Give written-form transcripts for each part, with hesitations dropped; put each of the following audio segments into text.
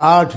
8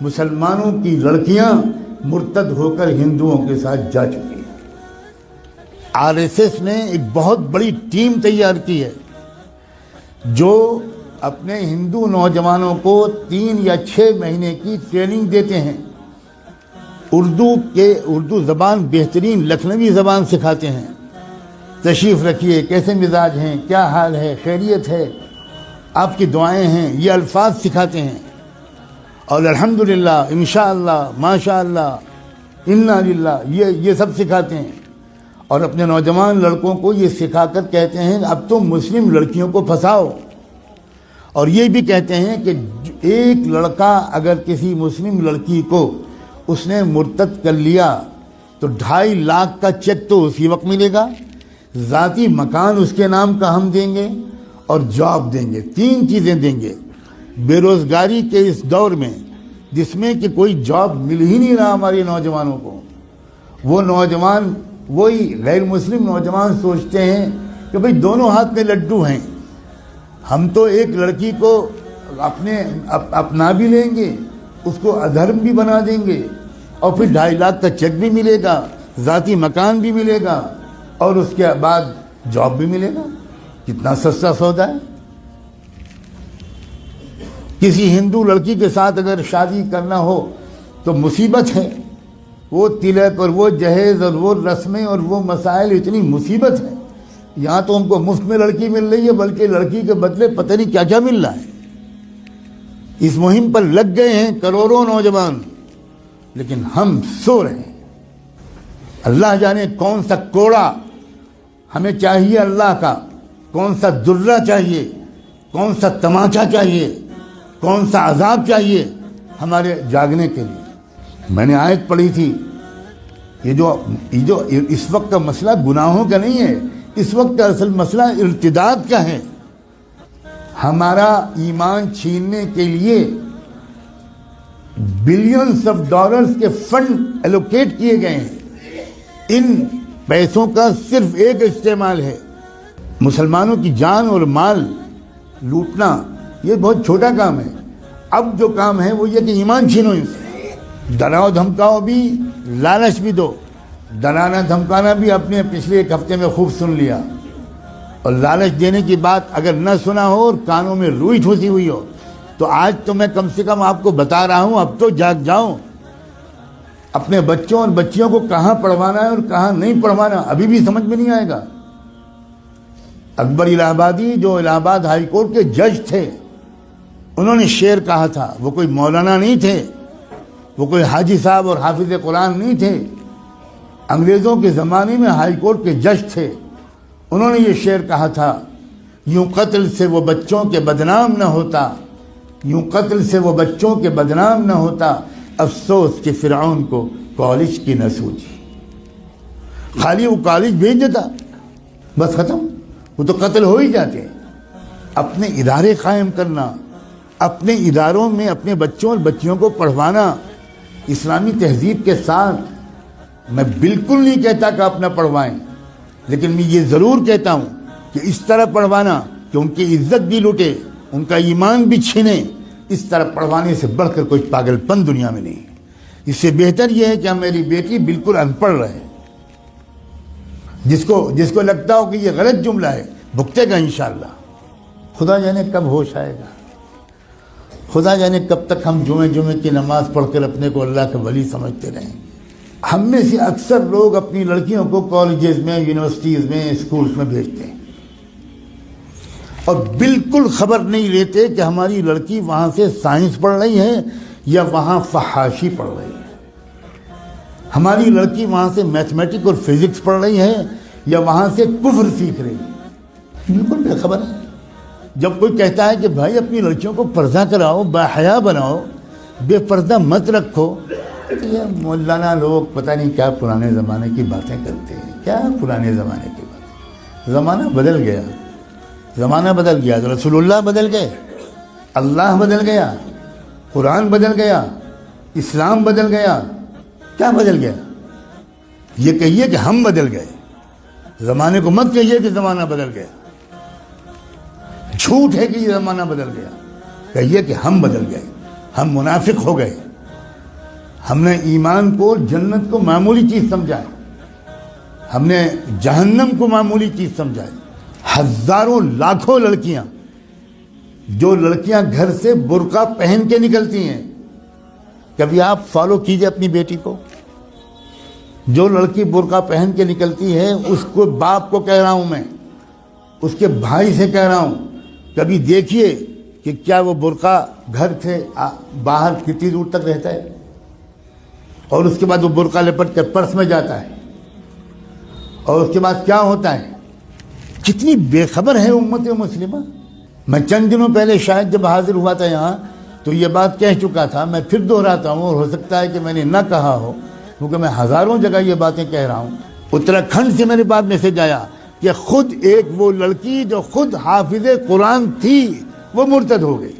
مسلمانوں کی لڑکیاں مرتد ہو کر ہندوؤں کے ساتھ جا چکی ہیں۔ آر ایس ایس نے ایک بہت بڑی ٹیم تیار کی ہے جو اپنے ہندو نوجوانوں کو 3 یا 6 مہینے کی ٹریننگ دیتے ہیں، اردو زبان بہترین لکھنوی زبان سکھاتے ہیں، تشریف رکھیے، کیسے مزاج ہیں، کیا حال ہے، خیریت ہے، آپ کی دعائیں ہیں، یہ الفاظ سکھاتے ہیں، اور الحمدللہ، انشاءاللہ، ماشاءاللہ، انا للہ، یہ سب سکھاتے ہیں، اور اپنے نوجوان لڑکوں کو یہ سکھا کر کہتے ہیں اب تو مسلم لڑکیوں کو پھنساؤ، اور یہ بھی کہتے ہیں کہ ایک لڑکا اگر کسی مسلم لڑکی کو اس نے مرتد کر لیا تو 2.5 لاکھ کا چیک تو اسی وقت ملے گا، ذاتی مکان اس کے نام کا ہم دیں گے، اور جاب دیں گے، 3 چیزیں دیں گے۔ بے روزگاری کے اس دور میں جس میں کہ کوئی جاب مل ہی نہیں رہا ہمارے نوجوانوں کو، وہ نوجوان، وہی غیر مسلم نوجوان سوچتے ہیں کہ بھئی دونوں ہاتھ میں لڈو ہیں، ہم تو ایک لڑکی کو اپنا بھی لیں گے، اس کو ادھرم بھی بنا دیں گے، اور پھر 2.5 لاکھ کا چیک بھی ملے گا، ذاتی مکان بھی ملے گا، اور اس کے بعد جاب بھی ملے گا۔ کتنا سستا سودا ہے۔ کسی ہندو لڑکی کے ساتھ اگر شادی کرنا ہو تو مصیبت ہے، وہ تلک اور وہ جہیز اور وہ رسمیں اور وہ مسائل، اتنی مصیبت ہے۔ یہاں تو ہم کو مفت میں لڑکی مل رہی ہے، بلکہ لڑکی کے بدلے پتہ نہیں کیا کیا مل رہا ہے۔ اس مہم پر لگ گئے ہیں کروڑوں نوجوان، لیکن ہم سو رہے ہیں۔ اللہ جانے کون سا کوڑا ہمیں چاہیے اللہ کا، کون سا درہ چاہیے، کون سا تماچا چاہیے، کون سا عذاب چاہیے ہمارے جاگنے کے لیے۔ میں نے آیت پڑھی تھی، یہ جو اس وقت کا مسئلہ گناہوں کا نہیں ہے، اس وقت کا اصل مسئلہ ارتداد کا ہے۔ ہمارا ایمان چھیننے کے لیے بلینز آف ڈالرز کے فنڈ ایلوکیٹ کیے گئے ہیں۔ ان پیسوں کا صرف ایک استعمال ہے، مسلمانوں کی جان اور مال لوٹنا۔ یہ بہت چھوٹا کام ہے، اب جو کام ہے وہ یہ کہ ایمان چھینو ان سے، ڈراؤ دھمکاؤ بھی، لالچ بھی دو۔ ڈرانا دھمکانا بھی آپ نے پچھلے 1 ہفتے میں خوب سن لیا، اور لالچ دینے کی بات اگر نہ سنا ہو اور کانوں میں روئی ٹھوسی ہوئی ہو تو آج تو میں کم سے کم آپ کو بتا رہا ہوں، اب تو جاگ جاؤ۔ اپنے بچوں اور بچیوں کو کہاں پڑھوانا ہے اور کہاں نہیں پڑھوانا ابھی بھی سمجھ میں نہیں آئے گا۔ اکبر الہ آبادی جو الہ آباد ہائی کورٹ کے جج تھے، انہوں نے شعر کہا تھا، وہ کوئی مولانا نہیں تھے، وہ کوئی حاجی صاحب اور حافظ قرآن نہیں تھے، انگریزوں کے زمانے میں ہائی کورٹ کے جج تھے۔ انہوں نے یہ شعر کہا تھا، یوں قتل سے وہ بچوں کے بدنام نہ ہوتا، یوں قتل سے وہ بچوں کے بدنام نہ ہوتا، افسوس کہ فرعون کو کالج کی نہ سوچی۔ خالی وہ کالج بھیج دیتا، بس ختم، وہ تو قتل ہو ہی جاتے۔ اپنے ادارے قائم کرنا، اپنے اداروں میں اپنے بچوں اور بچیوں کو پڑھوانا اسلامی تہذیب کے ساتھ۔ میں بالکل نہیں کہتا کہ آپ نہ پڑھوائیں، لیکن میں یہ ضرور کہتا ہوں کہ اس طرح پڑھوانا کہ ان کی عزت بھی لوٹے، ان کا ایمان بھی چھینے، اس طرح پڑھوانے سے بڑھ کر کوئی پاگل پن دنیا میں نہیں۔ اس سے بہتر یہ ہے کہ میری بیٹی بالکل ان پڑھ رہے، جس کو لگتا ہو کہ یہ غلط جملہ ہے بھگتے گا انشاءاللہ۔ خدا جانے کب ہوش آئے گا، خدا جانے کب تک ہم جمعے کی نماز پڑھ کر اپنے کو اللہ کا ولی سمجھتے رہیں گے۔ ہم میں سے اکثر لوگ اپنی لڑکیوں کو کالجز میں، یونیورسٹیز میں، اسکولز میں بھیجتے ہیں، اور بالکل خبر نہیں لیتے کہ ہماری لڑکی وہاں سے سائنس پڑھ رہی ہے یا وہاں فحاشی پڑھ رہی ہے، ہماری لڑکی وہاں سے میتھمیٹک اور فزکس پڑھ رہی ہے یا وہاں سے کفر سیکھ رہی ہے، بالکل بے خبر ہے۔ جب کوئی کہتا ہے کہ بھائی اپنی لڑکیوں کو پردہ کراؤ، باحیا بناؤ، بے پردہ مت رکھو، تو یہ مولانا لوگ پتہ نہیں کیا پرانے زمانے کی باتیں کرتے ہیں۔ کیا پرانے زمانے کی باتیں؟ زمانہ بدل گیا، زمانہ بدل گیا، رسول اللہ بدل گئے، اللہ بدل گیا، قرآن بدل گیا، اسلام بدل گیا۔ کیا بدل گیا؟ یہ کہیے کہ ہم بدل گئے، زمانے کو مت کہیے کہ زمانہ بدل گیا۔ جھوٹ ہے کہ یہ زمانہ بدل گیا، کہیے کہ ہم بدل گئے۔ ہم منافق ہو گئے. ہم نے ایمان کو جنت کو معمولی چیز سمجھا ہے, ہم نے جہنم کو معمولی چیز سمجھا ہے. ہزاروں لاکھوں لڑکیاں, جو لڑکیاں گھر سے برقع پہن کے نکلتی ہیں, کبھی آپ فالو کیجئے اپنی بیٹی کو. جو لڑکی برقع پہن کے نکلتی ہے اس کو باپ کو کہہ رہا ہوں میں, اس کے بھائی سے کہہ رہا ہوں, کبھی دیکھیے کہ کیا وہ برقع گھر سے باہر کتنی دور تک رہتا ہے, اور اس کے بعد وہ برقع لپٹ کے پرس میں جاتا ہے, اور اس کے بعد کیا ہوتا ہے. کتنی بے خبر ہے امت مسلمہ. میں چند دنوں پہلے شاید جب حاضر ہوا تھا یہاں تو یہ بات کہہ چکا تھا, میں پھر دہراتا ہوں, اور ہو سکتا ہے کہ میں نے نہ کہا ہو کیونکہ میں ہزاروں جگہ یہ باتیں کہہ رہا ہوں. اتراکھنڈ سے میرے پاس میسج آیا کہ خود ایک وہ لڑکی جو خود حافظ قرآن تھی وہ مرتد ہو گئی.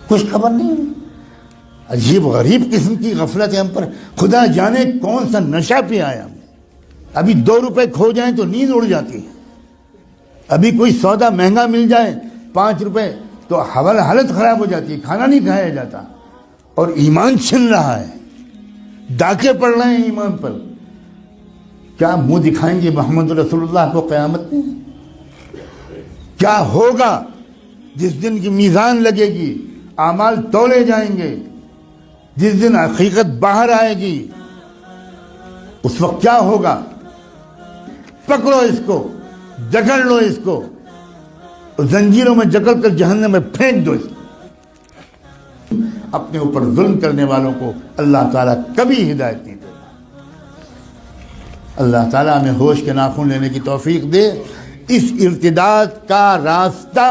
کچھ خبر نہیں. عجیب غریب قسم کی غفلت ہے ہم پر. خدا جانے کون سا نشہ پہ آیا. ابھی 2 روپے کھو جائیں تو نیند اڑ جاتی ہے, ابھی کوئی سودا مہنگا مل جائے 5 روپے تو حالت خراب ہو جاتی ہے, کھانا نہیں کھایا جاتا, اور ایمان چھن رہا ہے, ڈاکے پڑ رہے ہیں ایمان پر. کیا منہ دکھائیں گے محمد رسول اللہ کو قیامت میں؟ کیا ہوگا جس دن کی میزان لگے گی, اعمال تولے جائیں گے, جس دن حقیقت باہر آئے گی, اس وقت کیا ہوگا؟ پکڑو اس کو, جکڑ لو اس کو, زنجیروں میں جکڑ کر جہنم میں پھینک دو اس کو. اپنے اوپر ظلم کرنے والوں کو اللہ تعالیٰ کبھی ہدایت نہیں دے. اللہ تعالیٰ ہمیں ہوش کے ناخن لینے کی توفیق دے. اس ارتداد کا راستہ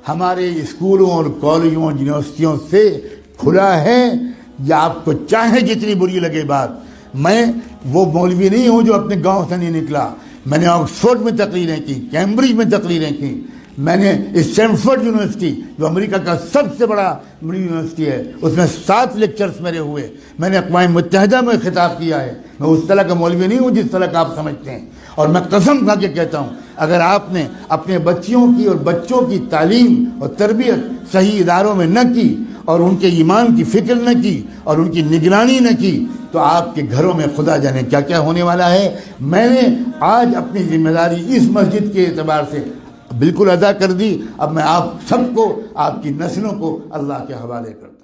ہمارے اسکولوں اور کالجوں اور یونیورسٹیوں سے کھلا ہے. یا آپ کو چاہے جتنی بری لگے بات, میں وہ مولوی نہیں ہوں جو اپنے گاؤں سے نہیں نکلا. میں نے آکسفورڈ میں تقریریں کی, کیمبرج میں تقریریں کی, میں نے اسٹینفورڈ یونیورسٹی جو امریکہ کا سب سے بڑا یونیورسٹی ہے اس میں 7 لیکچرز میرے ہوئے. میں نے اقوام متحدہ میں خطاب کیا ہے. میں اس طرح کا مولوی نہیں ہوں جس طرح کا آپ سمجھتے ہیں. اور میں قسم کھا کے کہتا ہوں, اگر آپ نے اپنے بچیوں کی اور بچوں کی تعلیم اور تربیت صحیح اداروں میں نہ کی, اور ان کے ایمان کی فکر نہ کی, اور ان کی نگرانی نہ کی, تو آپ کے گھروں میں خدا جانے کیا کیا ہونے والا ہے. میں نے آج اپنی ذمہ داری اس مسجد کے اعتبار سے بالکل ادا کر دی. اب میں آپ سب کو, آپ کی نسلوں کو اللہ کے حوالے کرتا ہوں.